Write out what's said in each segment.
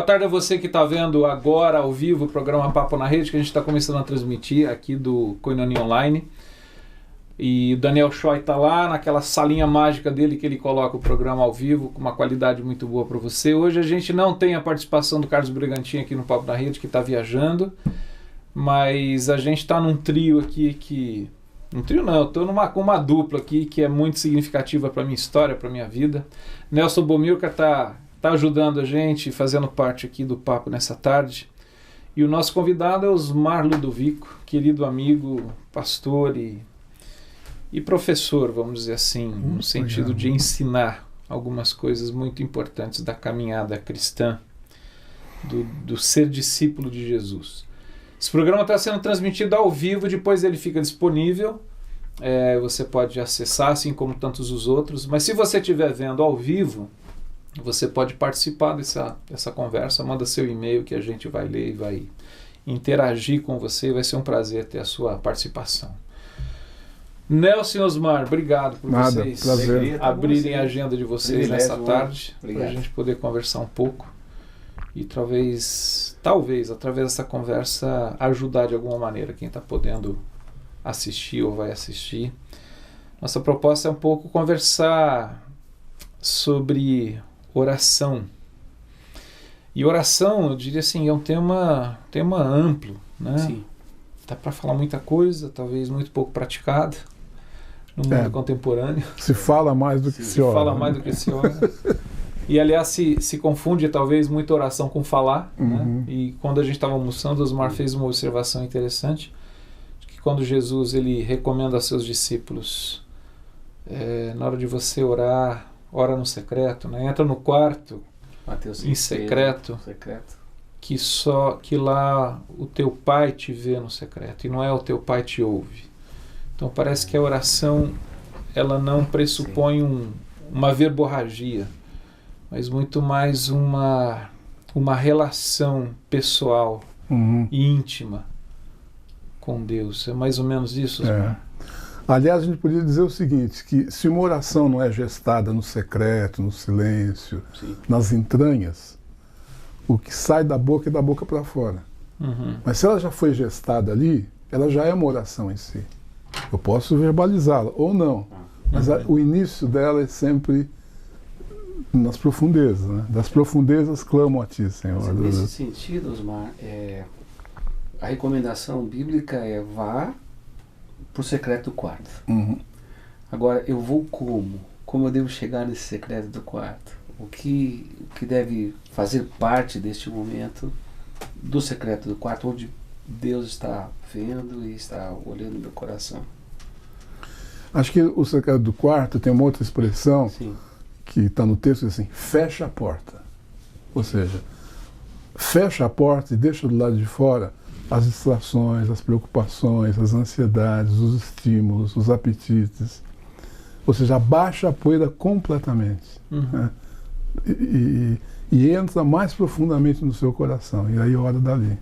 Boa tarde a você que está vendo agora ao vivo o programa Papo na Rede, que a gente está começando a transmitir aqui do Koinonia Online. E o Daniel Choi está lá naquela salinha mágica dele que ele coloca o programa ao vivo com uma qualidade muito boa para você. Hoje a gente não tem a participação do Carlos Brigantin aqui no Papo na Rede, que está viajando, mas a gente está num trio aqui que... Um trio não, eu estou com uma dupla aqui que é muito significativa para a minha história, para a minha vida. Nelson Bomilcar está ajudando a gente, fazendo parte aqui do papo nessa tarde. E o nosso convidado é Osmar Ludovico, querido amigo, pastor e professor, vamos dizer assim, no sentido de ensinar algumas coisas muito importantes da caminhada cristã, do ser discípulo de Jesus. Esse programa está sendo transmitido ao vivo, depois ele fica disponível, você pode acessar, assim como tantos os outros, mas se você estiver vendo ao vivo, você pode participar dessa conversa, manda seu e-mail que a gente vai ler e vai interagir com você, vai ser um prazer ter a sua participação. Nelson e Osmar, obrigado por vocês abrirem a agenda de vocês nessa tarde, para a gente poder conversar um pouco e talvez, através dessa conversa, ajudar de alguma maneira quem está podendo assistir ou vai assistir. Nossa proposta é um pouco conversar sobre oração. E oração, eu diria assim, é um tema amplo, né? Sim. Dá para falar muita coisa, talvez muito pouco praticada no mundo contemporâneo. Se fala mais do que se ora. Fala mais do que se ora. E, aliás, se confunde talvez muita oração com falar. Né? E quando a gente estava almoçando, Osmar fez uma observação interessante, que quando Jesus ele recomenda aos seus discípulos, na hora de você orar, ora no secreto, né? Entra no quarto em secreto, que lá o teu pai te vê no secreto, e não é o teu pai te ouve. Então parece que a oração ela não pressupõe uma verborragia, mas muito mais uma relação pessoal e íntima com Deus. É mais ou menos isso, Osmar? Aliás, a gente podia dizer o seguinte, que se uma oração não é gestada no secreto, no silêncio, nas entranhas, o que sai da boca é da boca para fora. Mas se ela já foi gestada ali, ela já é uma oração em si. Eu posso verbalizá-la ou não, mas o início dela é sempre nas profundezas, né? Das profundezas clamam a ti, Senhor. Mas nesse sentido, Osmar, a recomendação bíblica é vá para o secreto do quarto. Agora, eu vou como? Como eu devo chegar nesse secreto do quarto? O que deve fazer parte deste momento do secreto do quarto, onde Deus está vendo e está olhando meu coração? Acho que o secreto do quarto tem uma outra expressão que está no texto assim, fecha a porta. Ou seja, fecha a porta e deixa do lado de fora as distrações, as preocupações, as ansiedades, os estímulos, os apetites. Ou seja, abaixa a poeira completamente. Né? E entra mais profundamente no seu coração. E aí ora dali.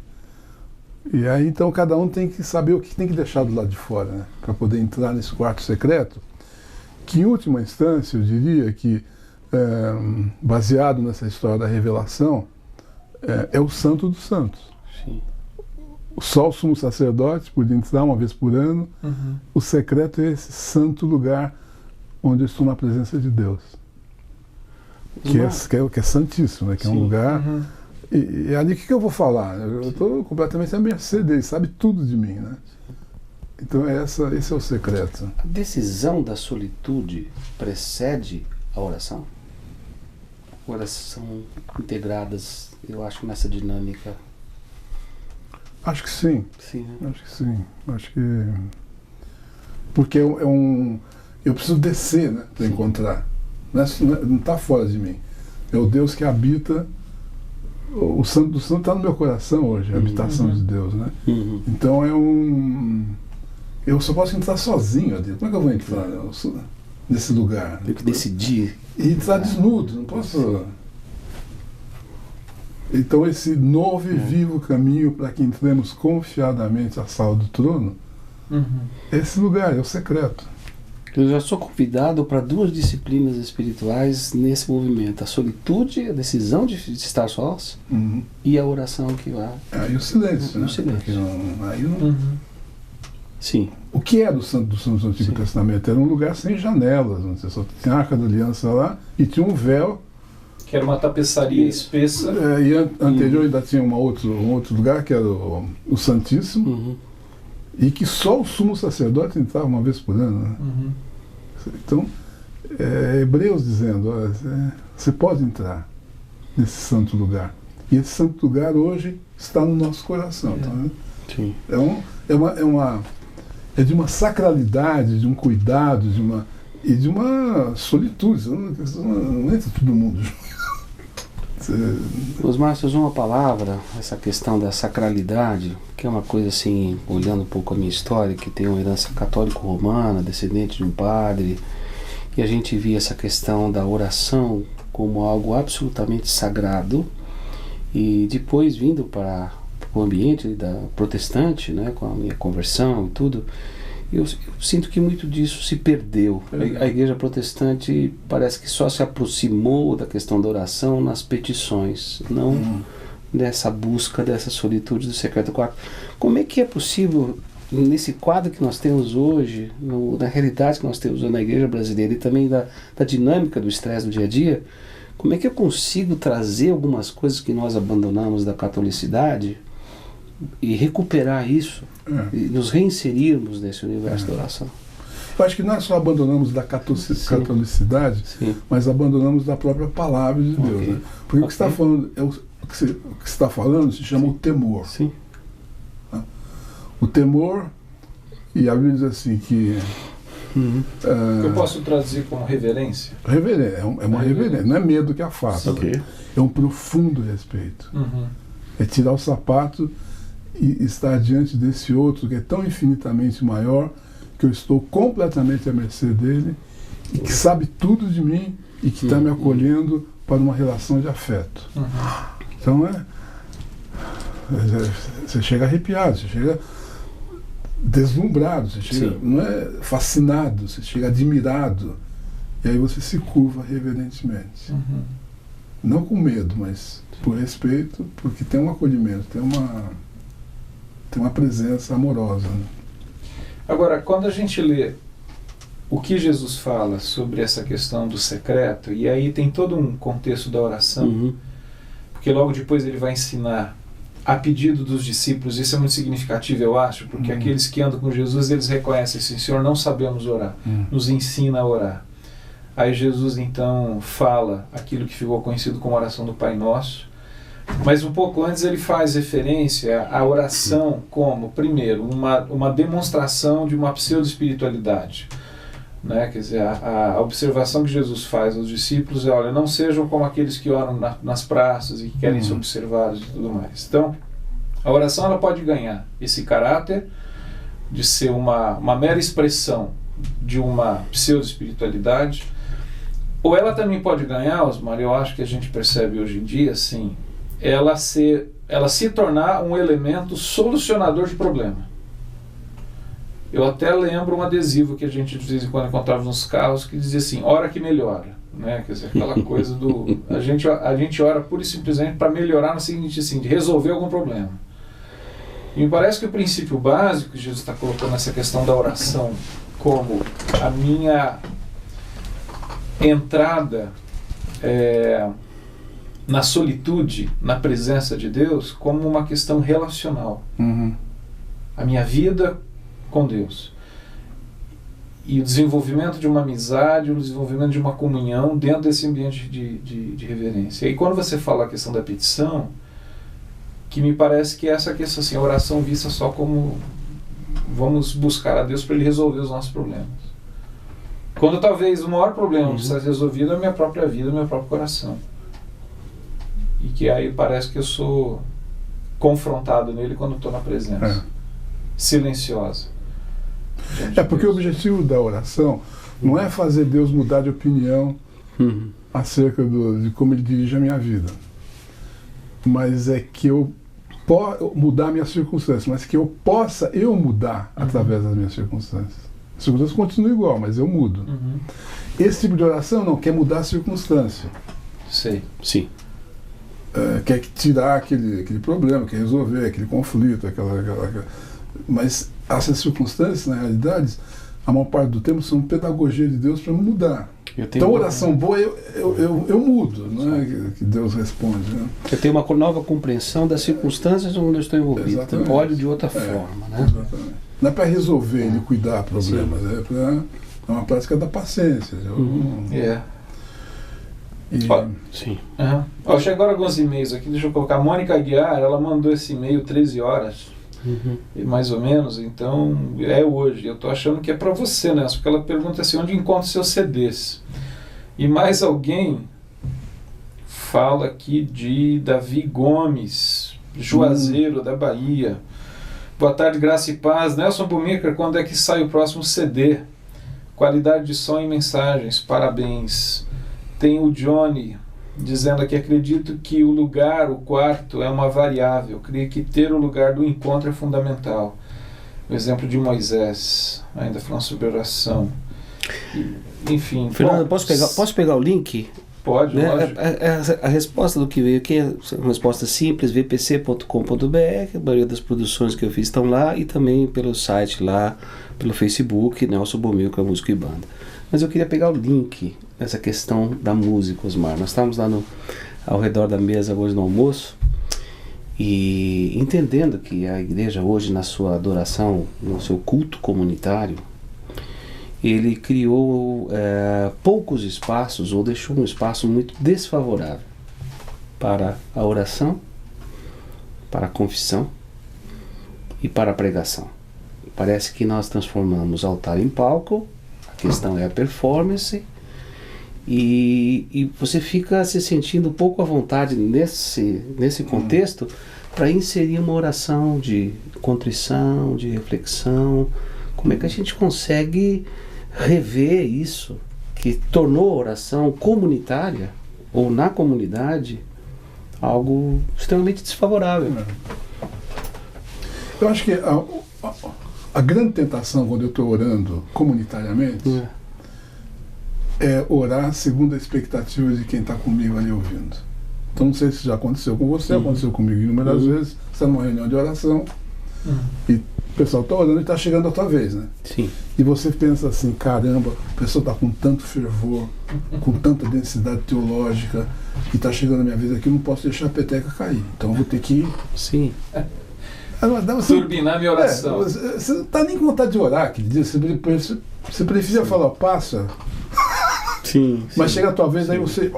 E aí então cada um tem que saber o que tem que deixar do lado de fora, né? Para poder entrar nesse quarto secreto, que em última instância eu diria que, baseado nessa história da revelação, é o santo dos santos. Sim. Só o sumo sacerdote podia entrar uma vez por ano. O secreto é esse santo lugar onde eu estou na presença de Deus, que é santíssimo, né? Que é um lugar... E ali o que eu vou falar? Eu estou completamente à mercê dele, sabe tudo de mim, né? Então esse é o secreto. A decisão da solitude precede a oração? Ou elas são integradas, eu acho, nessa dinâmica? Acho que sim. Sim, né? Acho que sim. Acho que... Porque eu preciso descer, né, para encontrar. Não está fora de mim. É o Deus que habita... O santo do santo está no meu coração hoje, a habitação de Deus, né? Então eu só posso entrar sozinho ali. Como é que eu vou entrar nesse lugar? Tenho que decidir. E entrar desnudo, não posso... Então esse novo e vivo caminho para que entremos confiadamente à sala do trono, esse lugar é o secreto. Eu já sou convidado para 2 disciplinas espirituais nesse movimento: a solitude, a decisão de estar sós, e a oração que vai. E o silêncio, né? O silêncio. Aí não... Sim. O que é do Antigo Testamento? Era um lugar sem janelas, não sei, só tinha a Arca da Aliança lá e tinha um véu. Que era uma tapeçaria espessa. E anterior ainda tinha um outro lugar, que era o Santíssimo, e que só o sumo sacerdote entrava uma vez por ano. Né? Então, Hebreus dizendo, olha, você pode entrar nesse santo lugar. E esse santo lugar hoje está no nosso coração. Tá vendo? Sim. É de uma sacralidade, de um cuidado, e de uma solitude. Não entra todo mundo junto. Osmar, você usou uma palavra, essa questão da sacralidade, que é uma coisa assim, olhando um pouco a minha história, que tem uma herança católico-romana, descendente de um padre, e a gente via essa questão da oração como algo absolutamente sagrado, e depois vindo para o ambiente da protestante, né, com a minha conversão e tudo, eu sinto que muito disso se perdeu. A igreja protestante parece que só se aproximou da questão da oração nas petições, não dessa busca, dessa solitude do secreto quarto. Como é que é possível, nesse quadro que nós temos hoje, na realidade que nós temos na igreja brasileira e também da dinâmica do estresse do dia a dia, como é que eu consigo trazer algumas coisas que nós abandonamos da catolicidade e recuperar isso, e nos reinserirmos nesse universo da oração? Eu acho que nós só abandonamos da catolicidade, mas abandonamos da própria palavra de Deus. Né? Porque o que você está falando, o que você está falando se chama o temor. Sim. O temor, e a Bíblia diz assim que... eu posso traduzir como reverência? Reverência, é uma reverência, não é medo que afasta. É um profundo respeito. É tirar o sapato e estar diante desse outro que é tão infinitamente maior, que eu estou completamente à mercê dele, e que sabe tudo de mim, e que está me acolhendo para uma relação de afeto. Então você chega arrepiado, você chega deslumbrado, você chega, não é fascinado, você chega admirado, e aí você se curva reverentemente. Não com medo, mas por respeito, porque tem um acolhimento, tem uma presença amorosa. Né? Agora, quando a gente lê o que Jesus fala sobre essa questão do secreto, e aí tem todo um contexto da oração, porque logo depois ele vai ensinar a pedido dos discípulos, isso é muito significativo, eu acho, porque aqueles que andam com Jesus, eles reconhecem assim: Senhor, não sabemos orar, nos ensina a orar. Aí Jesus então fala aquilo que ficou conhecido como oração do Pai Nosso, mas um pouco antes ele faz referência à oração como, primeiro, uma demonstração de uma pseudo-espiritualidade. Né? Quer dizer, a observação que Jesus faz aos discípulos é: olha, não sejam como aqueles que oram nas praças e que querem ser observados e tudo mais. Então, a oração ela pode ganhar esse caráter de ser uma mera expressão de uma pseudo-espiritualidade, ou ela também pode ganhar, Osmar, eu acho que a gente percebe hoje em dia, assim, ela se tornar um elemento solucionador de problema. Eu até lembro um adesivo que a gente de vez em quando encontrava nos carros que dizia assim: ora que melhora, né? Quer dizer, aquela coisa do a gente ora pura e simplesmente para melhorar no seguinte, assim, de resolver algum problema. E me parece que o princípio básico que Jesus está colocando nessa questão da oração como a minha entrada na solitude, na presença de Deus, como uma questão relacional. A minha vida com Deus. E o desenvolvimento de uma amizade, o desenvolvimento de uma comunhão dentro desse ambiente de reverência. E quando você fala a questão da petição, que me parece que essa questão, assim, a oração vista só como vamos buscar a Deus para Ele resolver os nossos problemas. Quando talvez o maior problema que está resolvido é a minha própria vida, o meu próprio coração. E que aí parece que eu sou confrontado nele quando estou na presença. Silenciosa. Porque o objetivo da oração não é fazer Deus mudar de opinião acerca de como Ele dirige a minha vida, mas é que eu possa mudar a minha circunstância, mas que eu possa mudar através das minhas circunstâncias. A circunstância continua igual, mas eu mudo. Esse tipo de oração não quer mudar a circunstância. Sei. Sim. Quer tirar aquele problema, quer resolver aquele conflito, mas essas circunstâncias, na realidade, a maior parte do tempo são pedagogia de Deus para mudar. Então, oração boa eu mudo, não é que Deus responde. Né? Eu tenho uma nova compreensão das circunstâncias onde eu estou envolvido. Então, olho de outra forma. Né? Exatamente. Não é para resolver e liquidar problemas, é uma prática da paciência. Sim. Chegaram alguns e-mails aqui, deixa eu colocar. A Mônica Aguiar, ela mandou esse e-mail 13 horas, mais ou menos, então é hoje. Eu estou achando que é para você, né? Porque ela pergunta assim, onde encontra seus CDs? E mais alguém fala aqui de Davi Gomes, Juazeiro, da Bahia. Boa tarde, graça e paz. Nelson Bumiker, quando é que sai o próximo CD? Qualidade de som e mensagens, parabéns. Tem o Johnny dizendo aqui, acredito que o lugar, o quarto, é uma variável. Creio que ter o lugar do encontro é fundamental. O exemplo de Moisés, ainda falando sobre oração. Enfim. Fernando, posso pegar o link? Pode, né? lógico. A resposta do que veio aqui é uma resposta simples, vpc.com.br, a maioria das produções que eu fiz estão lá, e também pelo site lá, pelo Facebook, Nelson Bumiker, Música e Banda. Mas eu queria pegar o link nessa questão da música, Osmar. Nós estávamos lá ao redor da mesa hoje no almoço, e entendendo que a igreja hoje, na sua adoração, no seu culto comunitário, ele criou poucos espaços, ou deixou um espaço muito desfavorável para a oração, para a confissão e para a pregação. Parece que nós transformamos altar em palco, a questão é a performance, e você fica se sentindo pouco à vontade nesse contexto para inserir uma oração de contrição, de reflexão. Como é que a gente consegue rever isso, que tornou a oração comunitária, ou na comunidade, algo extremamente desfavorável? Eu acho que a grande tentação quando eu estou orando comunitariamente é orar segundo a expectativa de quem está comigo ali ouvindo. Então não sei se já aconteceu com você, aconteceu comigo inúmeras vezes. Você está numa reunião de oração e o pessoal está orando e está chegando a tua vez, né? Sim. E você pensa assim, caramba, a pessoa está com tanto fervor, com tanta densidade teológica, e está chegando a minha vez aqui, eu não posso deixar a peteca cair. Então eu vou ter que... Sim. Turbinar minha oração. Você não está nem com vontade de orar aquele dia, você preferia falar, passa. Sim. Mas chega a tua vez, aí você...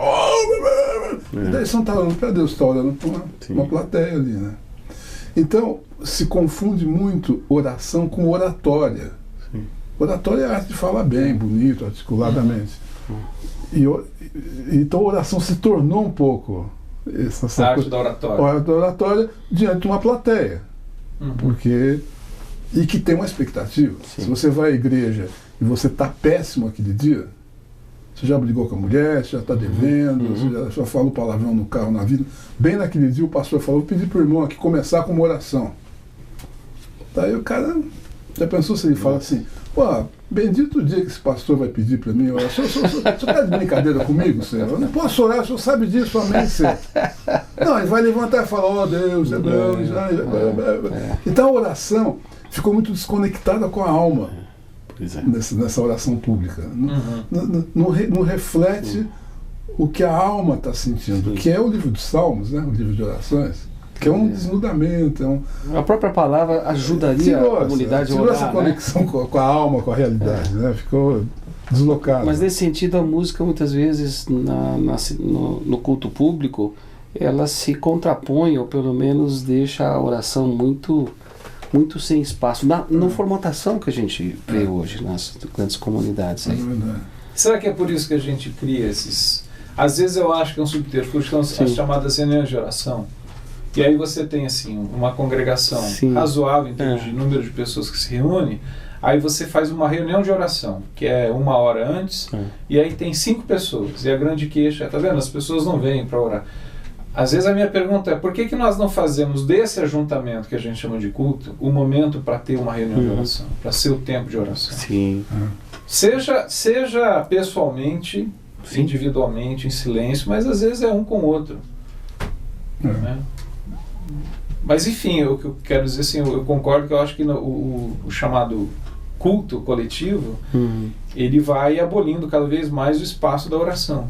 E daí você não está orando para Deus, está orando para uma plateia ali, né? Então, se confunde muito oração com oratória. Sim. Oratória é a arte de falar bem, bonito, articuladamente. Então a oração se tornou um pouco essa arte da oratória. Arte da oratória diante de uma plateia. E que tem uma expectativa. Sim. Se você vai à igreja e você está péssimo aquele dia, você já brigou com a mulher, você já está devendo, você já falou palavrão no carro, na vida. Bem naquele dia o pastor falou, vou pedir para o irmão aqui começar com uma oração. Daí o cara já pensou se ele fala assim, pô, bendito o dia que esse pastor vai pedir para mim oração. O senhor está de brincadeira comigo, senhor? Eu não posso orar, o senhor sabe disso, amém, senhor. Não, ele vai levantar e falar, Deus, é bom. Então a oração ficou muito desconectada com a alma. Nessa oração pública. Não reflete o que a alma está sentindo, que é o livro dos Salmos, né? O livro de orações, que é um desnudamento. A própria palavra ajudaria a comunidade a orar. Essa conexão com a alma, com a realidade, né? Ficou deslocado. Mas nesse sentido, a música muitas vezes no culto público, ela se contrapõe, ou pelo menos deixa a oração muito sem espaço, na formatação que a gente vê hoje nas grandes comunidades. Aí. Será que é por isso que a gente cria esses... Às vezes eu acho que é um subtexto, porque são as chamadas reuniões de oração. E aí você tem assim uma congregação razoável em termos de número de pessoas que se reúnem, aí você faz uma reunião de oração, que é 1 hora antes, e aí tem 5 pessoas, e a grande queixa, tá vendo? As pessoas não vêm para orar. às vezes a minha pergunta é, por que nós não fazemos desse ajuntamento que a gente chama de culto o momento para ter uma reunião de oração, para ser o tempo de oração? Sim. Seja pessoalmente, individualmente, em silêncio, mas às vezes é um com o outro. Né? Mas enfim, o que eu quero dizer assim, eu concordo que eu acho que o chamado culto coletivo, ele vai abolindo cada vez mais o espaço da oração.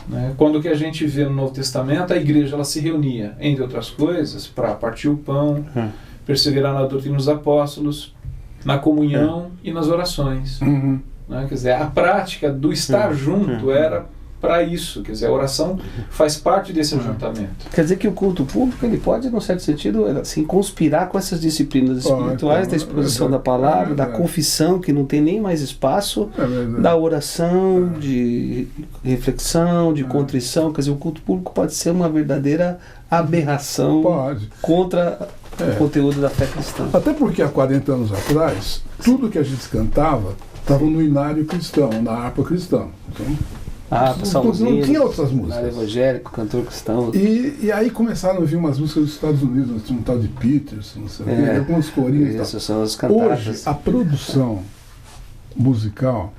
Né? Quando que a gente vê no Novo Testamento, a igreja ela se reunia, entre outras coisas, para partir o pão, perseverar na doutrina dos apóstolos, na comunhão e nas orações. Né? Quer dizer, a prática do estar junto era para isso. Quer dizer, a oração faz parte desse ajuntamento. Quer dizer que o culto público ele pode, num certo sentido, assim, conspirar com essas disciplinas espirituais, da exposição da palavra, da confissão, que não tem nem mais espaço, da oração, de reflexão, de contrição. Quer dizer, o culto público pode ser uma verdadeira aberração contra o conteúdo da fé cristã. Até porque há 40 anos atrás, tudo que a gente cantava estava no inário cristão, na harpa cristã. Então, não tinha outras músicas. Evangélico, cantor cristão. E aí começaram a vir umas músicas dos Estados Unidos, um tal de Peterson, não sei o quê, algumas corinhas. Essas são as cantadas. Hoje, a produção musical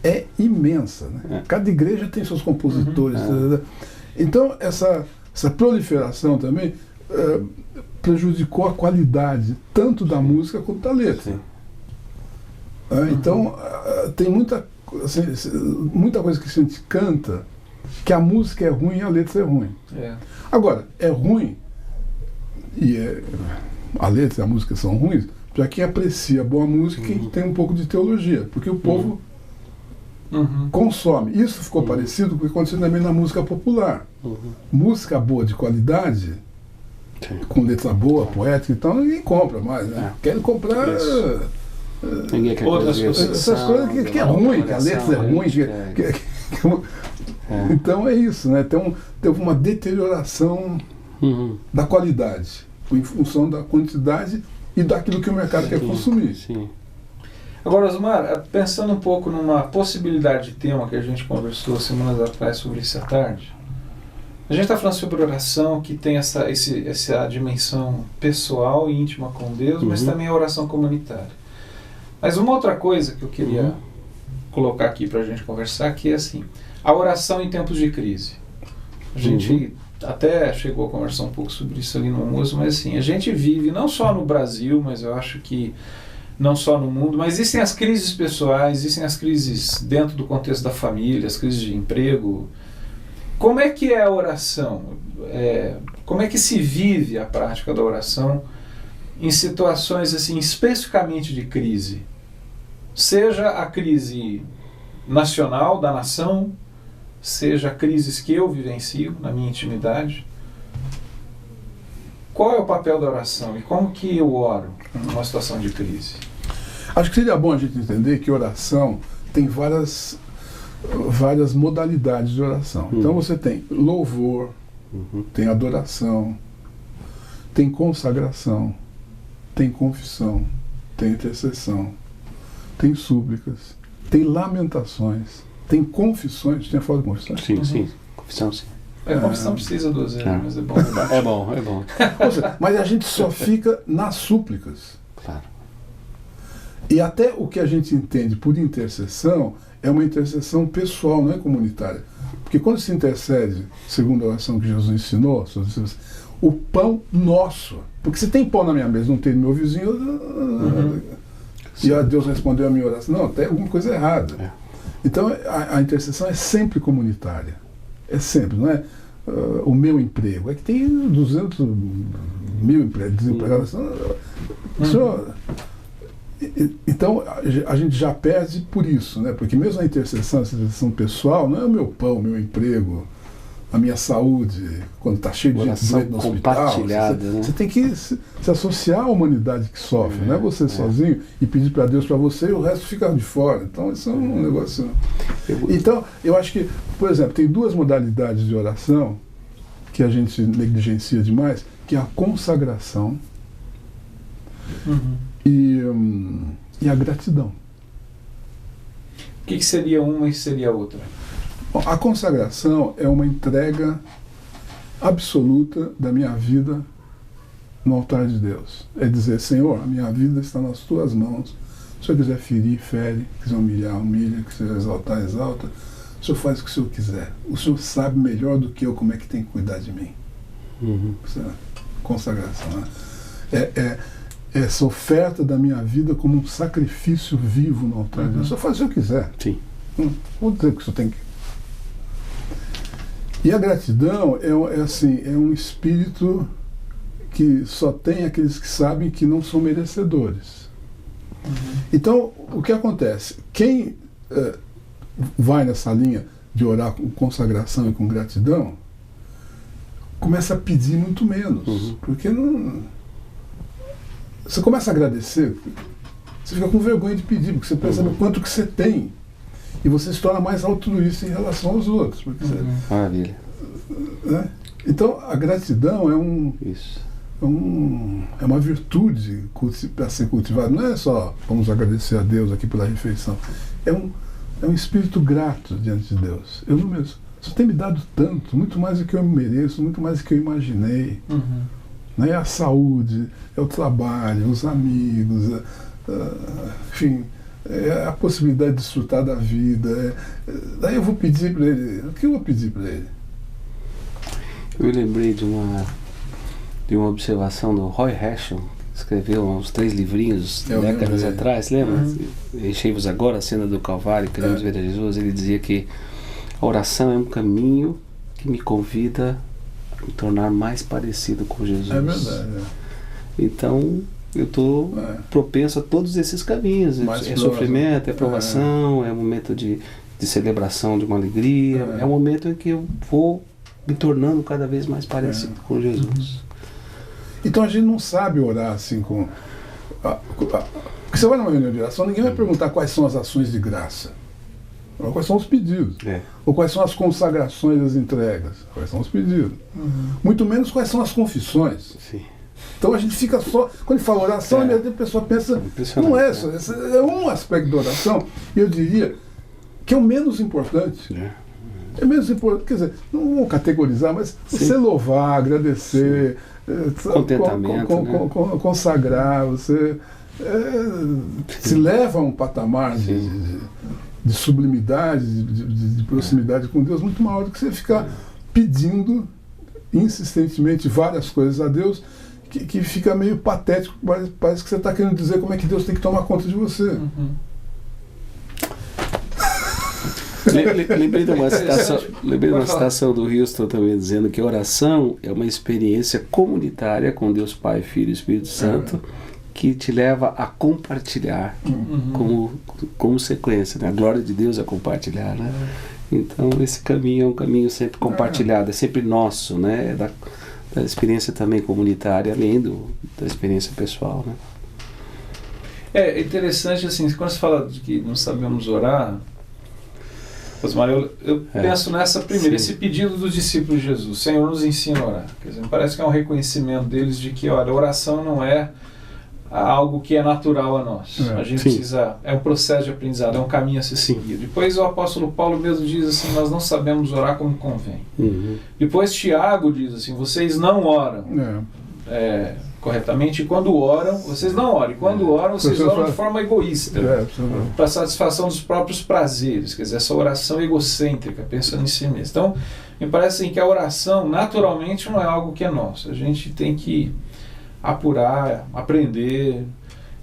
é imensa. Né? Cada igreja tem seus compositores. Então, essa proliferação também prejudicou a qualidade tanto da música quanto da letra. Então, tem muita coisa que a gente canta que a música é ruim e a letra é ruim. Agora, é ruim e a letra e a música são ruins para quem aprecia boa música e quem tem um pouco de teologia, porque o povo consome. Isso ficou parecido com o que aconteceu também na música popular. Música boa de qualidade, com letra boa, poética e tal, ninguém compra mais, né? Querem comprar outras coisas. Essas coisas que é ruim, que a letra é ruim. Então é isso, né? Teve uma deterioração da qualidade, em função da quantidade e daquilo que o mercado quer consumir. Agora, Osmar, pensando um pouco numa possibilidade de tema que a gente conversou semanas atrás sobre isso à tarde, a gente está falando sobre oração que tem essa dimensão pessoal e íntima com Deus, mas também a oração comunitária. Mas uma outra coisa que eu queria colocar aqui para a gente conversar, que é assim, a oração em tempos de crise. A gente até chegou a conversar um pouco sobre isso ali no almoço, mas assim, a gente vive não só no Brasil, mas eu acho que não só no mundo, mas existem as crises pessoais, existem as crises dentro do contexto da família, as crises de emprego. Como é que é a oração? Como é que se vive a prática da oração em situações assim especificamente de crise? Seja a crise nacional, da nação, seja crises que eu vivencio na minha intimidade. Qual é o papel da oração e como que eu oro numa situação de crise? Acho que seria bom a gente entender que oração tem várias modalidades de oração. Então você tem louvor, tem adoração, tem consagração, tem confissão, tem intercessão, tem súplicas, tem lamentações, tem confissões. Tinha falado de confissão? Sim. Confissão, sim. A confissão precisa duas vezes, mas é bom. É bom. Ou seja, mas a gente só fica nas súplicas. Claro. E até o que a gente entende por intercessão é uma intercessão pessoal, não é comunitária. Porque quando se intercede, segundo a oração que Jesus ensinou, o pão nosso. Porque se tem pão na minha mesa, não tem no meu vizinho, e Deus respondeu a minha oração. Não, tem alguma coisa errada. Então a intercessão é sempre comunitária. É sempre, não é o meu emprego. É que tem 200 mil desempregados. Então a gente já perde por isso, né? Porque mesmo a intercessão pessoal não é o meu pão, o meu emprego, a minha saúde, quando está cheio de gente doente no hospital. Você tem que se associar à humanidade que sofre, não é você sozinho e pedir para Deus para você e o resto fica de fora. Então isso é um negócio. Então eu acho que, por exemplo, tem duas modalidades de oração que a gente negligencia demais, que é a consagração e a gratidão. O que seria uma e seria outra? Bom, a consagração é uma entrega absoluta da minha vida no altar de Deus. É dizer, Senhor, a minha vida está nas tuas mãos. Se o Senhor quiser ferir, fere. Se quiser humilhar, humilha. Se quiser exaltar, exalta. O Senhor faz o que o Senhor quiser. O Senhor sabe melhor do que eu como é que tem que cuidar de mim. Isso é consagração, né? Essa oferta da minha vida como um sacrifício vivo no altar de Deus. O Senhor faz o que o Senhor quiser. Sim. Vou dizer que o Senhor tem que... E a gratidão é um espírito que só tem aqueles que sabem que não são merecedores. Então, o que acontece? Quem vai nessa linha de orar com consagração e com gratidão, começa a pedir muito menos. Porque não... Você começa a agradecer, você fica com vergonha de pedir, porque você percebe o quanto que você tem. E você se torna mais altruísta em relação aos outros. Porque Maravilha. Né? Então, a gratidão Isso. é uma virtude para ser cultivada. Não é só vamos agradecer a Deus aqui pela refeição. É um espírito grato diante de Deus. Eu não mesmo. Você tem me dado tanto, muito mais do que eu mereço, muito mais do que eu imaginei. Né? É a saúde, é o trabalho, os amigos, enfim, é a possibilidade de desfrutar da vida. Daí eu vou pedir para ele. O que eu vou pedir para ele? Eu lembrei de uma observação do Roy Hession, que escreveu uns 3 livrinhos décadas atrás, lembra? Enchei-vos agora a cena do Calvário, queremos ver a Jesus. Ele dizia que a oração é um caminho que me convida a me tornar mais parecido com Jesus. É verdade. Então, eu estou propenso a todos esses caminhos. É sofrimento, é provação, é um momento de celebração de uma alegria, é um momento em que eu vou me tornando cada vez mais parecido com Jesus. Então a gente não sabe orar assim com... Porque você vai numa reunião de oração, ninguém vai perguntar quais são as ações de graça. Ou quais são os pedidos. Ou quais são as consagrações das entregas. Quais são os pedidos. Muito menos quais são as confissões. Sim. Então a gente fica só... Quando ele fala oração, a pessoa pensa... Não é só. É um aspecto da oração. E eu diria que é o menos importante. É menos importante. Quer dizer, não vou categorizar, mas você louvar, agradecer... Contentamento, consagrar, você se leva a um patamar de sublimidade, de proximidade com Deus muito maior do que você ficar pedindo insistentemente várias coisas a Deus, que fica meio patético, parece que você está querendo dizer como é que Deus tem que tomar conta de você. Lembrei de uma citação do Houston também, dizendo que a oração é uma experiência comunitária com Deus Pai, Filho e Espírito Santo, que te leva a compartilhar como sequência, né? A glória de Deus é compartilhar, né? Então esse caminho é um caminho sempre compartilhado, é sempre nosso, né? Da experiência também comunitária, além da experiência pessoal, né? É interessante, assim, quando se fala de que não sabemos orar, eu penso nessa primeira, esse pedido dos discípulos de Jesus: Senhor, nos ensina a orar. Quer dizer, me parece que é um reconhecimento deles de que, olha, a oração não é algo que é natural a nós. A gente precisa, é um processo de aprendizado, é um caminho a ser seguido. Depois o apóstolo Paulo mesmo diz assim: nós não sabemos orar como convém. Depois Tiago diz assim: vocês não oram corretamente, e quando oram, vocês não oram. E quando oram, vocês oram de forma egoísta, para satisfação dos próprios prazeres. Quer dizer, essa oração egocêntrica, pensando em si mesmo. Então, me parece assim, que a oração, naturalmente, não é algo que é nosso. A gente tem que apurar, aprender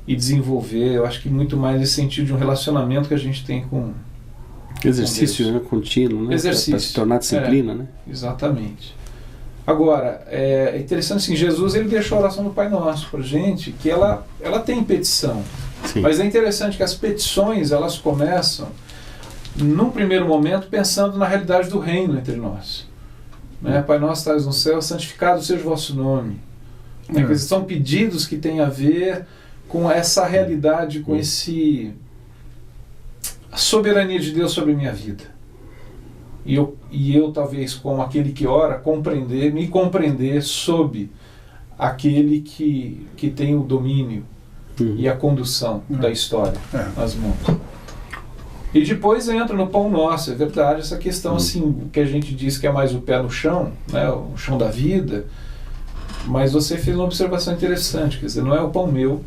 e desenvolver. Eu acho que muito mais nesse sentido de um relacionamento que a gente tem com exercício, né? Contínuo, né? Exercício. Para se tornar disciplina, né? Exatamente. Agora, é interessante assim, Jesus ele deixou a oração do Pai Nosso para a gente, que ela tem petição. Mas é interessante que as petições, elas começam, num primeiro momento, pensando na realidade do reino entre nós. Né? Pai Nosso que estás no céu, santificado seja o vosso nome. São pedidos que têm a ver com essa realidade, com a soberania de Deus sobre a minha vida. E eu talvez, como aquele que ora, me compreender sob aquele que tem o domínio e a condução da história nas mãos. E depois entra no pão nosso, é verdade, essa questão assim, que a gente diz que é mais o pé no chão, né, o chão da vida, mas você fez uma observação interessante, quer dizer, não é o pão meu,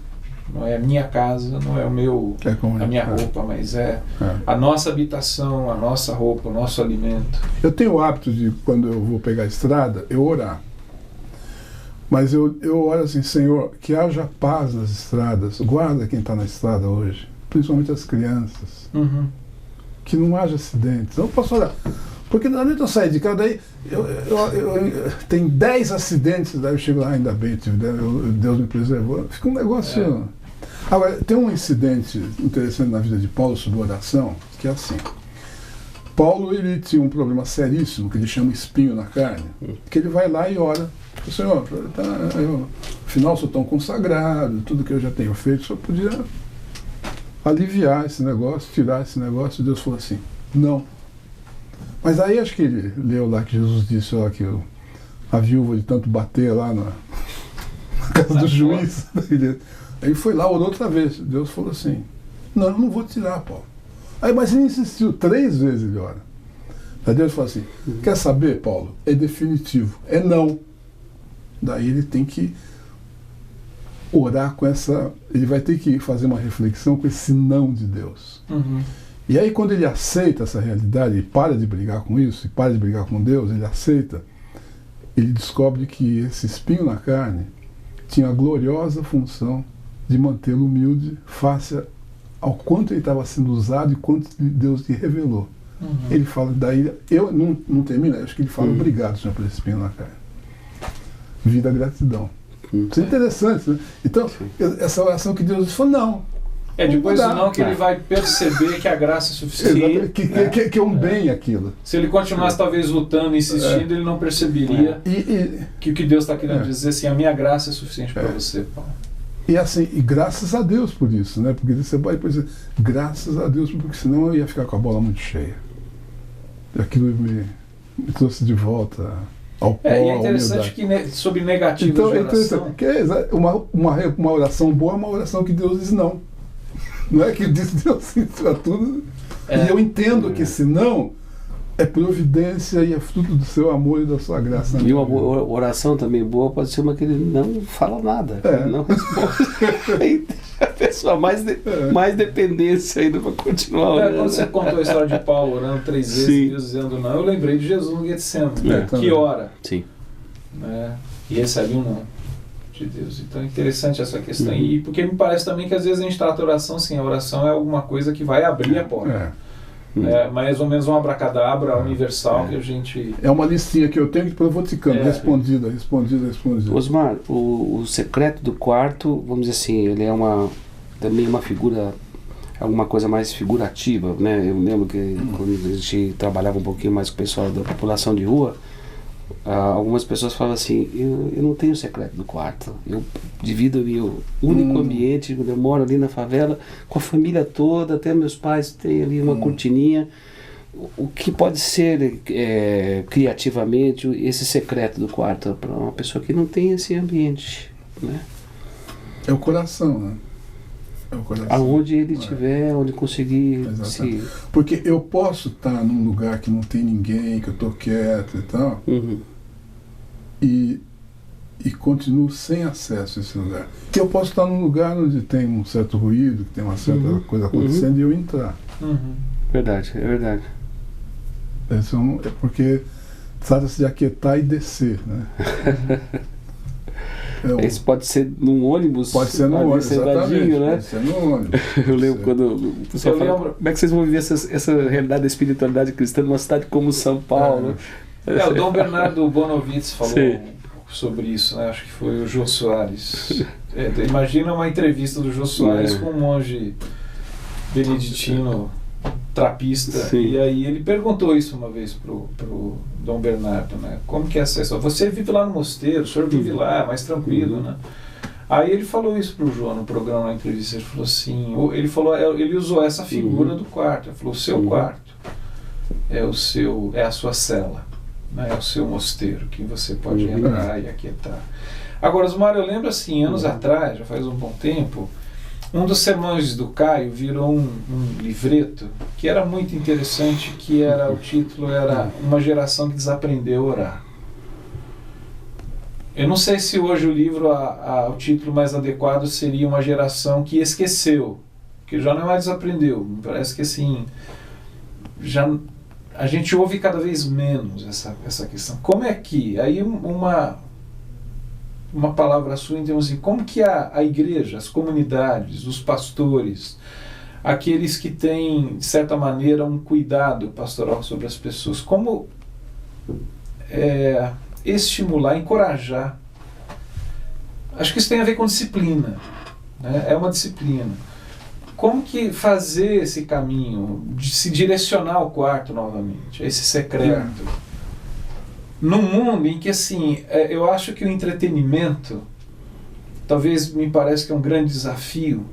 não é a minha casa, não é o meu, a minha roupa, mas é a nossa habitação, a nossa roupa, o nosso alimento. Eu tenho o hábito de, quando eu vou pegar a estrada, eu orar. Mas eu oro assim, Senhor, que haja paz nas estradas, guarda quem está na estrada hoje, principalmente as crianças, que não haja acidentes. Eu não posso orar, porque não adianta eu sair de casa, daí tem 10 acidentes, daí eu chego lá, ainda bem, Deus me preservou, fica um negócio... Agora, tem um incidente interessante na vida de Paulo sobre oração, que é assim. Paulo, ele tinha um problema seríssimo, que ele chama espinho na carne, que ele vai lá e ora. Senhor, afinal sou tão consagrado, tudo que eu já tenho feito, só podia aliviar esse negócio, tirar esse negócio. E Deus falou assim, não. Mas aí acho que ele leu lá que Jesus disse ó, que a viúva de tanto bater lá na casa do juiz. Aí foi lá, orou outra vez. Deus falou assim, não, eu não vou tirar, Paulo. Aí, mas ele insistiu, 3 vezes ele ora. Aí Deus falou assim, quer saber, Paulo? É definitivo, é não. Daí ele tem que orar com essa... Ele vai ter que fazer uma reflexão com esse não de Deus. E aí quando ele aceita essa realidade e para de brigar com isso, e para de brigar com Deus, ele aceita, ele descobre que esse espinho na carne tinha a gloriosa função de mantê-lo humilde face ao quanto ele estava sendo usado e quanto Deus lhe revelou. Ele fala, daí, eu não termina, acho que ele fala, obrigado, Senhor, por esse espinho na carne. Vida gratidão. Isso é interessante, né? Então, essa oração que Deus falou, não. Depois do não que ele vai perceber que a graça é suficiente. Que é um bem aquilo. Se ele continuasse talvez lutando, insistindo, ele não perceberia que o que Deus está querendo dizer assim, a minha graça é suficiente para você, Paulo. E assim, e graças a Deus por isso, né? Porque você vai dizer, graças a Deus, porque senão eu ia ficar com a bola muito cheia. E aquilo me trouxe de volta ao pó, e é interessante que sobre negativos então, de oração... Uma oração boa é uma oração que Deus diz não. Não é que diz Deus sim para tudo. E eu entendo que esse não é providência e é fruto do seu amor e da sua graça. E uma oração também boa pode ser uma que ele não fala nada, não responde. Aí a pessoa mais dependência ainda para continuar orando. Quando você contou a história de Paulo orando 3 vezes, Deus dizendo não, eu lembrei de Jesus no Getsemane, que ora, e recebe um não de Deus. Então é interessante essa questão. E porque me parece também que às vezes a gente trata a oração assim, a oração é alguma coisa que vai abrir a porta. Mais ou menos um abracadabra universal que a gente... É uma listinha que eu tenho que eu vou ticando, respondida. Osmar, o secreto do quarto, vamos dizer assim, ele é também uma figura, alguma coisa mais figurativa, né? Eu lembro que quando a gente trabalhava um pouquinho mais com o pessoal da população de rua, algumas pessoas falam assim, eu não tenho secreto do quarto, eu divido o meu único ambiente, quando eu moro ali na favela, com a família toda, até meus pais têm ali uma cortininha. O que pode ser criativamente esse secreto do quarto para uma pessoa que não tem esse ambiente, né? É o coração, né? É o coração. Aonde ele estiver, onde conseguir se... Porque eu posso estar num lugar que não tem ninguém, que eu estou quieto e tal, e continuo sem acesso a esse lugar. E eu posso estar num lugar onde tem um certo ruído, que tem uma certa coisa acontecendo, e eu entrar. Verdade, é verdade. É porque trata-se de aquietar e descer, né? Isso pode ser num ônibus. Pode ser num ônibus, exatamente, né? Pode ser num ônibus. Eu lembro quando o pessoal fala, como é que vocês vão viver essa realidade da espiritualidade cristã numa cidade como São Paulo? O Dom Bernardo Bonovitz falou sobre isso, né? Acho que foi o Jô Soares. Imagina uma entrevista do Jô Soares com um monge beneditino trapista, e aí ele perguntou isso uma vez pro Dom Bernardo, né? Como que é essa história? Você vive lá no mosteiro, o senhor vive lá, mais tranquilo, né? Aí ele falou isso pro João no programa, na entrevista, ele falou assim, ele usou essa figura do quarto, ele falou, o seu quarto é a sua cela, né? É o seu mosteiro, que você pode entrar e aquietar. Agora, Osmar, eu lembro assim, anos atrás, já faz um bom tempo, Um dos sermões do Caio virou um livreto que era muito interessante, que era, o título era Uma Geração que Desaprendeu a Orar. Eu não sei se hoje o livro, o título mais adequado seria Uma Geração que Esqueceu, que já não mais desaprendeu. Me parece que assim, a gente ouve cada vez menos essa questão. Como é que, aí uma palavra sua, então assim, como que a igreja, as comunidades, os pastores, aqueles que têm, de certa maneira, um cuidado pastoral sobre as pessoas, como estimular, encorajar? Acho que isso tem a ver com disciplina, né? É uma disciplina. Como que fazer esse caminho, de se direcionar ao quarto novamente, a esse secreto? Num mundo em que, assim, eu acho que o entretenimento, talvez me parece que é um grande desafio,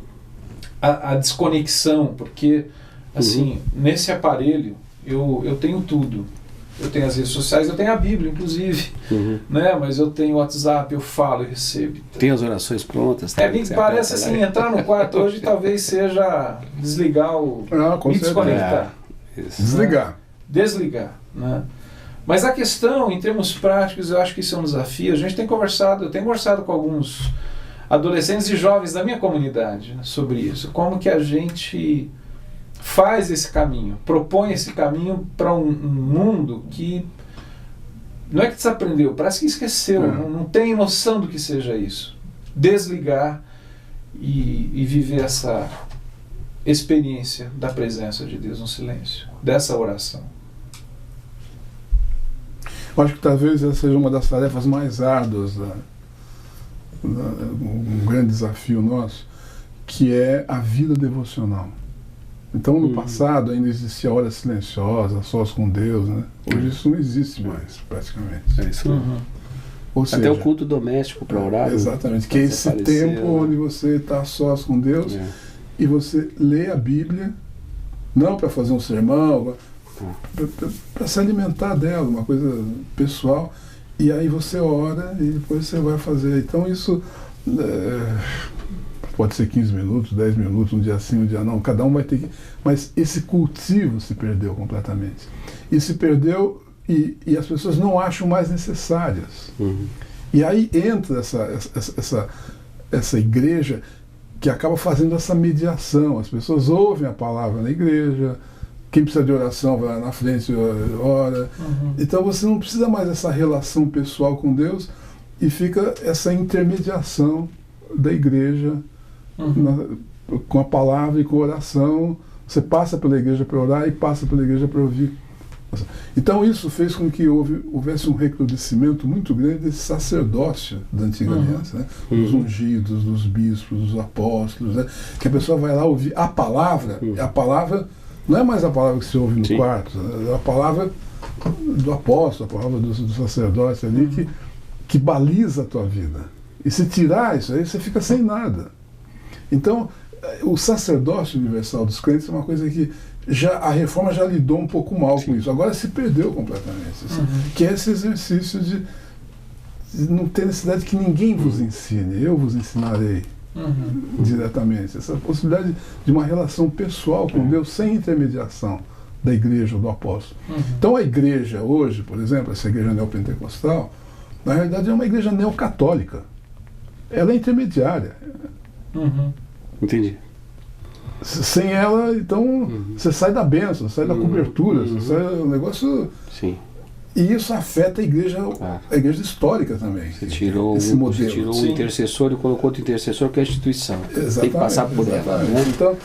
a desconexão, porque, assim, nesse aparelho, eu tenho tudo. Eu tenho as redes sociais, eu tenho a Bíblia, inclusive, né? Mas eu tenho o WhatsApp, eu falo e recebo. Tem as orações prontas? Me parece assim, entrar no quarto hoje talvez seja desligar me desconectar. Desligar. Desligar, né? Mas a questão, em termos práticos, eu acho que isso é um desafio. A gente tem conversado, eu tenho conversado com alguns adolescentes e jovens da minha comunidade, né, sobre isso. Como que a gente faz esse caminho, propõe esse caminho para um mundo que não é que desaprendeu, parece que esqueceu, não tem noção do que seja isso. Desligar e viver essa experiência da presença de Deus no silêncio, dessa oração. Eu acho que talvez essa seja uma das tarefas mais árduas, um grande desafio nosso, que é a vida devocional. Então, no passado, ainda existia hora silenciosa, sós com Deus, né? Hoje isso não existe mais, praticamente. É isso. Ou seja, até o culto doméstico para orar. Exatamente, que é esse tempo onde você está sós com Deus e você lê a Bíblia, não para fazer um sermão, para se alimentar dela, uma coisa pessoal, e aí você ora e depois você vai fazer. Então isso pode ser 15 minutos, 10 minutos, um dia sim, um dia não, cada um vai ter que... Mas esse cultivo se perdeu completamente. E se perdeu e as pessoas não acham mais necessárias. E aí entra essa igreja que acaba fazendo essa mediação. As pessoas ouvem a palavra na igreja, quem precisa de oração vai lá na frente e ora. Então você não precisa mais dessa relação pessoal com Deus e fica essa intermediação da igreja com a palavra e com a oração. Você passa pela igreja para orar e passa pela igreja para ouvir. Então isso fez com que houvesse um recrudescimento muito grande desse sacerdócio da antiga aliança, né? Dos ungidos, dos bispos, dos apóstolos, né? Que a pessoa vai lá ouvir a palavra. A palavra não é mais a palavra que se ouve no quarto, é a palavra do apóstolo, a palavra do sacerdote ali que baliza a tua vida. E se tirar isso aí, você fica sem nada. Então, o sacerdócio universal dos crentes é uma coisa que a reforma já lidou um pouco mal com isso. Agora se perdeu completamente. Que é esse exercício de não ter necessidade que ninguém vos ensine, eu vos ensinarei diretamente. Essa possibilidade de uma relação pessoal com Deus sem intermediação da igreja ou do apóstolo. Então a igreja hoje, por exemplo, essa igreja neopentecostal, na realidade é uma igreja neocatólica. Ela é intermediária. Entendi. Sem ela, então, você sai da bênção, sai da cobertura, você sai do negócio... Sim. E isso afeta a igreja histórica também. Você tirou, esse modelo. Você tirou o intercessor e colocou outro intercessor, que é a instituição. Exatamente, tem que passar por ela. Né? Então,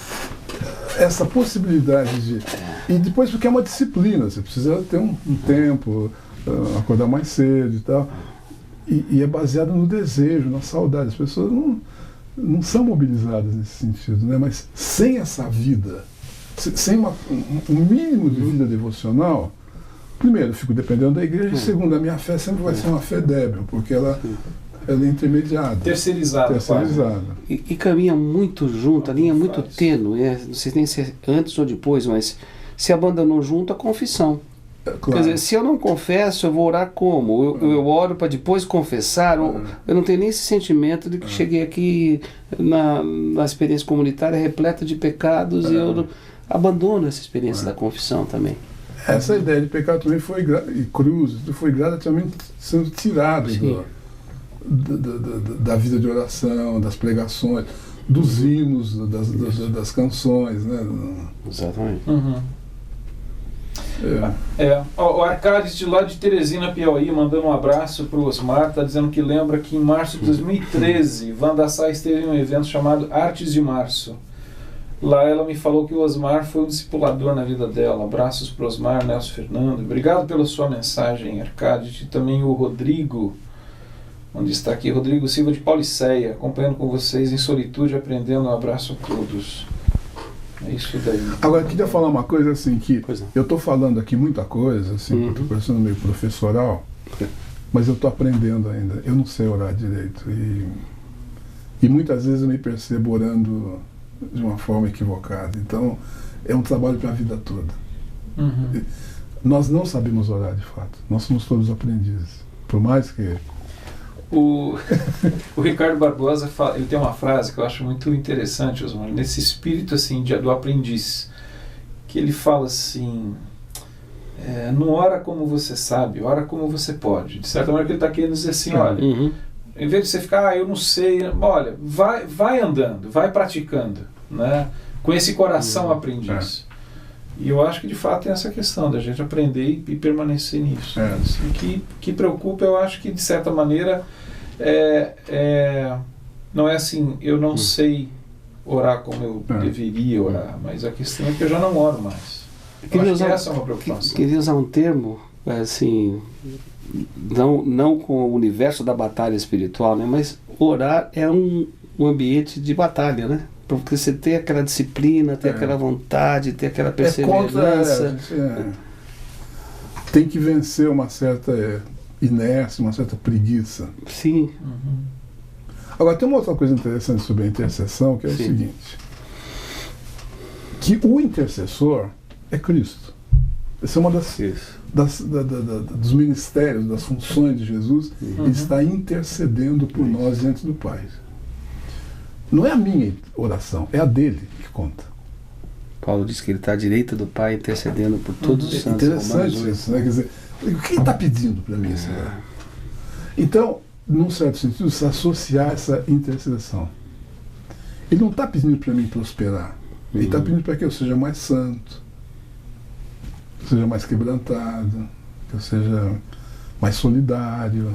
essa possibilidade de... E depois, porque é uma disciplina, você precisa ter um tempo, acordar mais cedo e tal. E é baseado no desejo, na saudade. As pessoas não são mobilizadas nesse sentido, né? Mas sem essa vida, sem um mínimo de vida devocional, primeiro, eu fico dependendo da igreja, e segundo, a minha fé sempre vai ser uma fé débil, porque ela é intermediada. Terceirizada. E caminha muito junto, a linha é muito tênue, não sei nem se é antes ou depois, mas se abandonou junto a confissão. Claro. Quer dizer, se eu não confesso, eu vou orar como? Eu oro para depois confessar? Eu não tenho nem esse sentimento de que cheguei aqui na experiência comunitária repleta de pecados e eu abandono essa experiência da confissão também. Essa ideia de pecado também foi, e cruz, foi gradativamente sendo tirado da vida de oração, das pregações, dos hinos, das canções, né? Exatamente. O Arcades de lá de Teresina, Piauí, mandando um abraço para o Osmar, está dizendo que lembra que em março de 2013, Wanda Sá esteve em um evento chamado Artes de Março. Lá ela me falou que o Osmar foi um discipulador na vida dela. Abraços para o Osmar, Nelson Fernando. Obrigado pela sua mensagem, Arcades. E também o Rodrigo, onde está aqui, Rodrigo Silva de Pauliceia, acompanhando com vocês em solitude, aprendendo. Um abraço a todos. É isso daí. Agora, eu queria falar uma coisa assim, que eu estou falando aqui muita coisa, assim, estou parecendo meio professoral, mas eu estou aprendendo ainda. Eu não sei orar direito. E muitas vezes eu me percebo orando de uma forma equivocada. Então, é um trabalho para a vida toda. Nós não sabemos orar de fato. Nós somos todos aprendizes. Por mais que... O Ricardo Barbosa fala, ele tem uma frase que eu acho muito interessante, Osmar, nesse espírito assim, do aprendiz, que ele fala assim, não ora como você sabe, ora como você pode. De certa maneira que ele está querendo dizer assim, olha, em vez de você ficar, eu não sei, olha, vai andando, vai praticando, né? Com esse coração aprendiz. E eu acho que de fato tem essa questão da gente aprender e permanecer nisso. Assim, que preocupa, eu acho que de certa maneira não é assim, eu não sei orar como eu deveria orar, mas a questão é que eu já não oro mais. Essa é uma preocupação. Queria usar um termo assim, não com o universo da batalha espiritual, né, mas orar é um ambiente de batalha, né? Porque você tem aquela disciplina, tem aquela vontade, tem aquela perseverança. Tem que vencer uma certa inércia, uma certa preguiça. Sim. Agora, tem uma outra coisa interessante sobre a intercessão, que é o seguinte. Que o intercessor é Cristo. Essa é uma dos ministérios, das funções de Jesus. Ele está intercedendo por nós diante do Pai. Não é a minha oração, é a dele que conta. Paulo diz que ele está à direita do Pai intercedendo por todos os santos. Interessante isso, né? Quer dizer, o que ele está pedindo para mim, Senhor? Então, num certo sentido, se associar essa intercessão. Ele não está pedindo para mim prosperar. Ele está pedindo para que eu seja mais santo, que eu seja mais quebrantado, que eu seja mais solidário.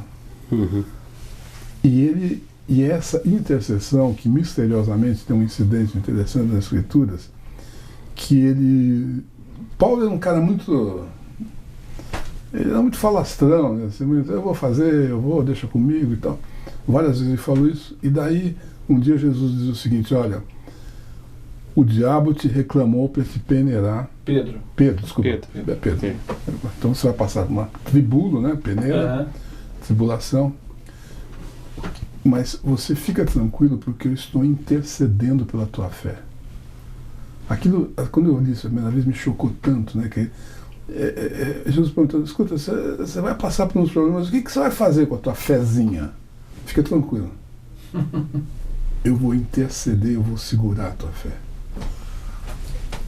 E essa intercessão, que misteriosamente tem um incidente interessante nas Escrituras, que Paulo era um cara muito... Ele era muito falastrão, né? Assim, eu vou fazer, deixa comigo e tal. Várias vezes ele falou isso, e daí um dia Jesus diz o seguinte, olha, o diabo te reclamou para te peneirar. Pedro, desculpa. Pedro. Então você vai passar uma tribulo, né? Peneira, tribulação. Mas você fica tranquilo porque eu estou intercedendo pela tua fé. Aquilo, quando eu li isso a primeira vez, me chocou tanto, né? Que Jesus perguntou, escuta, você vai passar por uns problemas, o que você vai fazer com a tua fezinha? Fica tranquilo. Eu vou interceder, eu vou segurar a tua fé.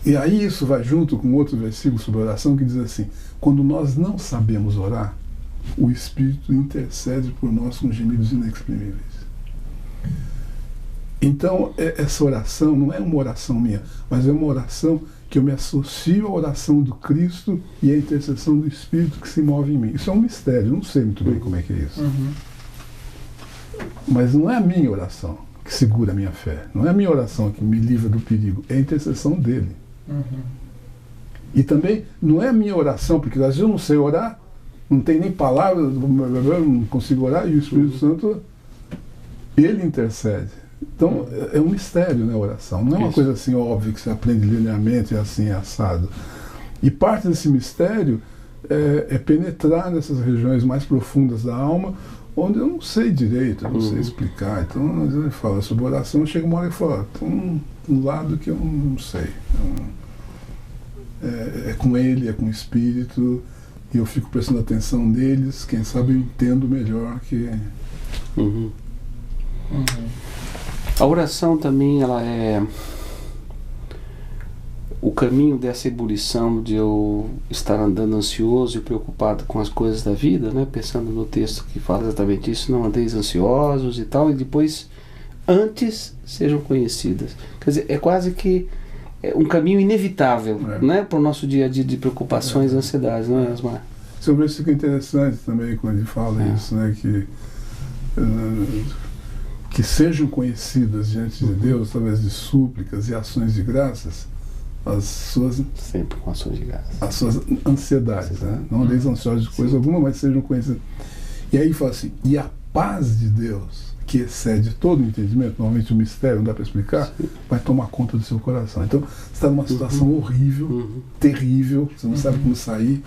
E aí isso vai junto com outro versículo sobre oração que diz assim, quando nós não sabemos orar, o Espírito intercede por nós com gemidos inexprimíveis. Então, essa oração não é uma oração minha, mas é uma oração que eu me associo à oração do Cristo e à intercessão do Espírito que se move em mim. Isso é um mistério, eu não sei muito bem como é que é isso. Mas não é a minha oração que segura a minha fé, não é a minha oração que me livra do perigo, é a intercessão dele. E também não é a minha oração, porque às vezes eu não sei orar, não tem nem palavras, não consigo orar, e o Espírito Santo, ele intercede. Então, é um mistério, né, a oração. Não é uma coisa assim óbvia que você aprende linearmente, é assim, é assado. E parte desse mistério é penetrar nessas regiões mais profundas da alma, onde eu não sei direito, eu não sei explicar. Então, às vezes ele fala sobre oração, chega uma hora e fala, tem um lado que eu não sei. É com ele, é com o Espírito. e eu fico prestando atenção neles, quem sabe eu entendo melhor que... Uhum. A oração também, ela é o caminho dessa ebulição de eu estar andando ansioso e preocupado com as coisas da vida, né? Pensando no texto que fala exatamente isso, não andeis ansiosos e tal, e depois, antes, sejam conhecidas. Quer dizer, é quase que um caminho inevitável, né? Para o nosso dia a dia de preocupações e ansiedades, não é, Osmar? Esse versículo é interessante também, quando ele fala isso, né? Que sejam conhecidas diante de Deus através de súplicas e ações de graças as suas... Sempre com ações de graças. As suas ansiedades, né? Não andeis ansiosos de coisa alguma, mas sejam conhecidas. E aí fala assim, e a paz de Deus, que excede todo o entendimento, normalmente o mistério não dá para explicar, vai tomar conta do seu coração. Então, você está numa situação horrível, terrível, você não sabe como sair,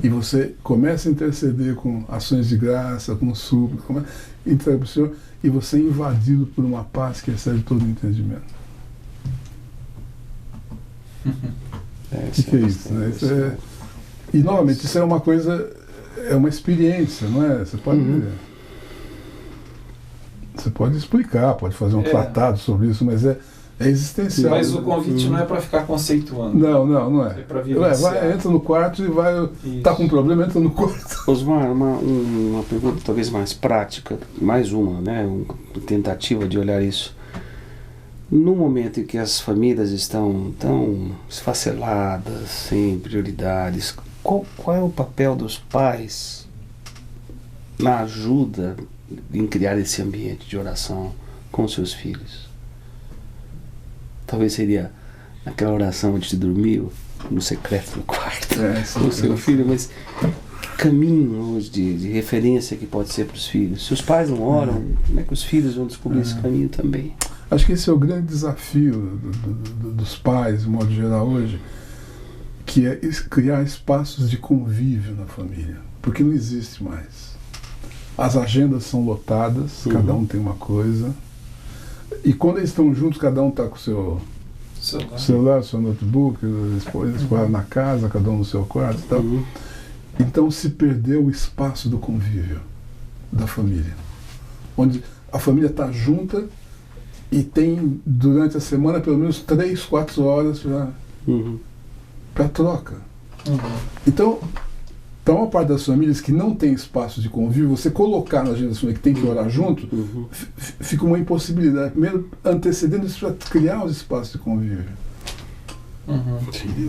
e você começa a interceder com ações de graça, com súplica, entrega para o Senhor, e você é invadido por uma paz que excede todo o entendimento. O que é isso? Né? E novamente, isso é uma coisa, é uma experiência, não é? Você pode explicar, pode fazer um tratado sobre isso, mas é existencial. Mas o convite não é para ficar conceituando. Não é. É para vivenciar. Entra no quarto e vai. Está com um problema, entra no quarto. Osmar, uma pergunta talvez mais prática, mais uma, né? Uma tentativa de olhar isso. No momento em que as famílias estão tão esfaceladas, sem prioridades, qual é o papel dos pais na ajuda em criar esse ambiente de oração com seus filhos? Talvez seria aquela oração antes de dormir, no secreto do quarto, com o seu filho, mas que caminho hoje de referência que pode ser para os filhos? Se os pais não oram, como é que os filhos vão descobrir esse caminho também? Acho que esse é o grande desafio dos pais, de modo geral, hoje, que é criar espaços de convívio na família, porque não existe mais. As agendas são lotadas, cada um tem uma coisa, e quando eles estão juntos, cada um está com o seu celular, seu notebook, eles param na casa, cada um no seu quarto e tal. Então se perdeu o espaço do convívio da família, onde a família está junta e tem durante a semana pelo menos 3, 4 horas para troca. Então, para uma parte das famílias que não tem espaço de convívio, você colocar na agenda da família que tem que orar junto, fica uma impossibilidade. Primeiro, antecedendo isso para criar os espaços de convívio.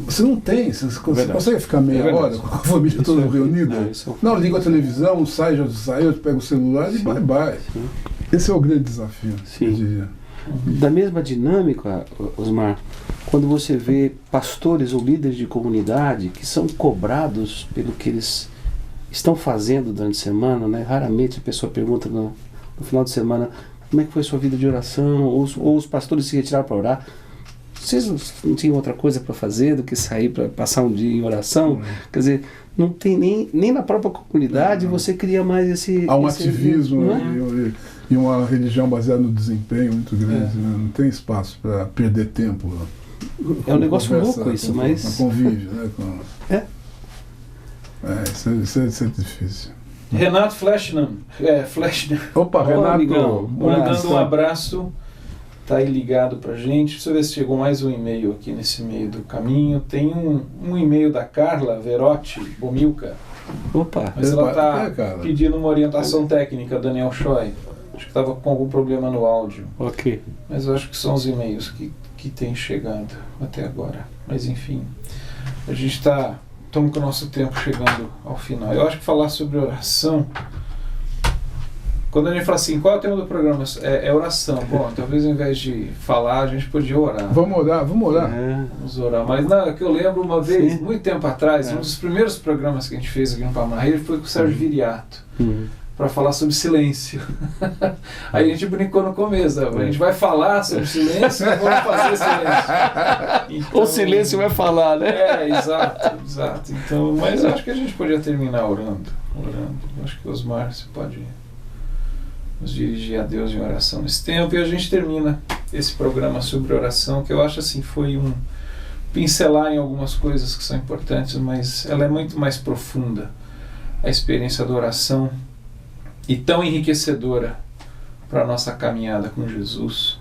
Você não tem, você consegue ficar meia hora com a família toda reunida? Não, liga a televisão, sai, já saiu, pega o celular e bye. Esse é o grande desafio, eu diria. Da mesma dinâmica, Osmar, quando você vê pastores ou líderes de comunidade que são cobrados pelo que eles estão fazendo durante a semana, né? Raramente a pessoa pergunta no final de semana como é que foi a sua vida de oração, ou os pastores se retiraram para orar. Vocês não tinham outra coisa para fazer do que sair para passar um dia em oração? Quer dizer, não tem nem na própria comunidade você cria mais esse... Há um ativismo e uma religião baseada no desempenho muito grande, né? Não tem espaço para perder tempo. É um negócio louco isso, mas... Com convívio, né? Isso é difícil. Renato Fleshner. Opa, Renato. Mandando um abraço. Está aí ligado pra gente. Deixa eu ver se chegou mais um e-mail aqui nesse meio do caminho. Tem um e-mail da Carla Verotti Bomilca. Opa! Mas ela está pedindo uma orientação técnica, Daniel Choi. Acho que estava com algum problema no áudio. Ok. Mas eu acho que são os e-mails que têm chegado até agora. Mas enfim, a gente estamos com o nosso tempo chegando ao final. Eu acho que falar sobre oração... Quando a gente fala assim, qual é o tema do programa? É oração. Bom, talvez ao invés de falar, a gente podia orar. Vamos orar. Vamos orar. Mas não, é que eu lembro uma vez, muito tempo atrás, um dos primeiros programas que a gente fez aqui no Papo na Rede foi com o Sérgio Viriato, para falar sobre silêncio. Aí a gente brincou no começo, a gente vai falar sobre silêncio e vamos fazer silêncio. Então, o silêncio vai falar, né? Exato. Então, mas eu acho que a gente podia terminar orando. Eu acho que Osmar, você pode nos dirigir a Deus em oração nesse tempo, e a gente termina esse programa sobre oração, que eu acho assim, foi pincelar em algumas coisas que são importantes, mas ela é muito mais profunda a experiência da oração e tão enriquecedora para a nossa caminhada com Jesus.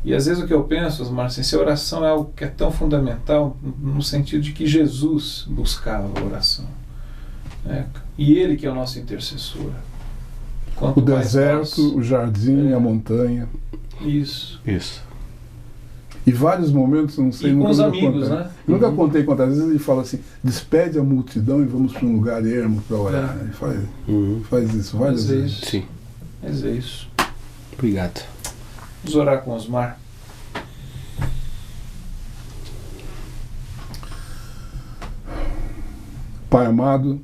E às vezes o que eu penso, Osmar, assim, se a oração é algo que é tão fundamental no sentido de que Jesus buscava a oração, né? E Ele que é o nosso intercessor. Quanto o deserto, nós, o jardim, a montanha. Isso. E vários momentos, não sei, e nunca com os amigos, contei, né? Nunca contei quantas vezes ele fala assim, despede a multidão e vamos para um lugar ermo para orar. Ele faz isso várias vezes. Sim. Mas é isso. Obrigado. Vamos orar com Osmar. Pai amado,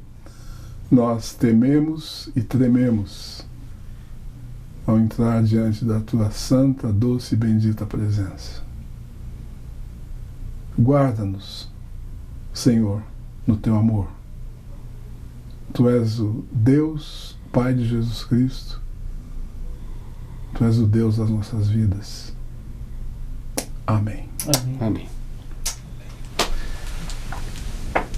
nós tememos e trememos ao entrar diante da Tua santa, doce e bendita presença. Guarda-nos, Senhor, no Teu amor. Tu és o Deus, Pai de Jesus Cristo. Tu és o Deus das nossas vidas. Amém. Amém.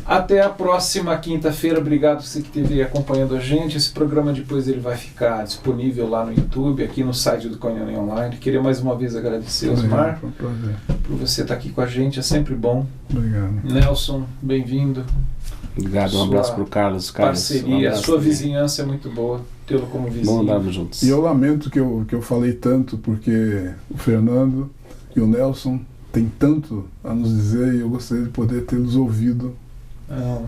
Até a próxima quinta-feira. Obrigado você que esteve acompanhando a gente. Esse programa depois ele vai ficar disponível lá no YouTube, aqui no site do Koinonia Online. Queria mais uma vez agradecer, Osmar, Foi um prazer. por você estar aqui com a gente. É sempre bom. Obrigado. Nelson, bem-vindo. Obrigado, um abraço para o Carlos. Parceria, a sua vizinhança é muito boa, tê-lo como vizinho. Vamos andarmos juntos. E eu lamento que eu falei tanto, porque o Fernando e o Nelson têm tanto a nos dizer e eu gostaria de poder tê-los ouvido.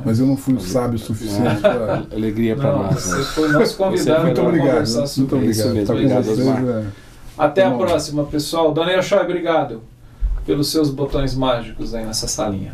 Mas eu não fui sábio o suficiente para... Alegria para nós. Você foi nosso convidado. Muito para obrigado. conversar sobre Muito isso. obrigado. Obrigado, Tá com vocês, Até a próxima, pessoal. Daniel Choi, obrigado pelos seus botões mágicos aí nessa salinha.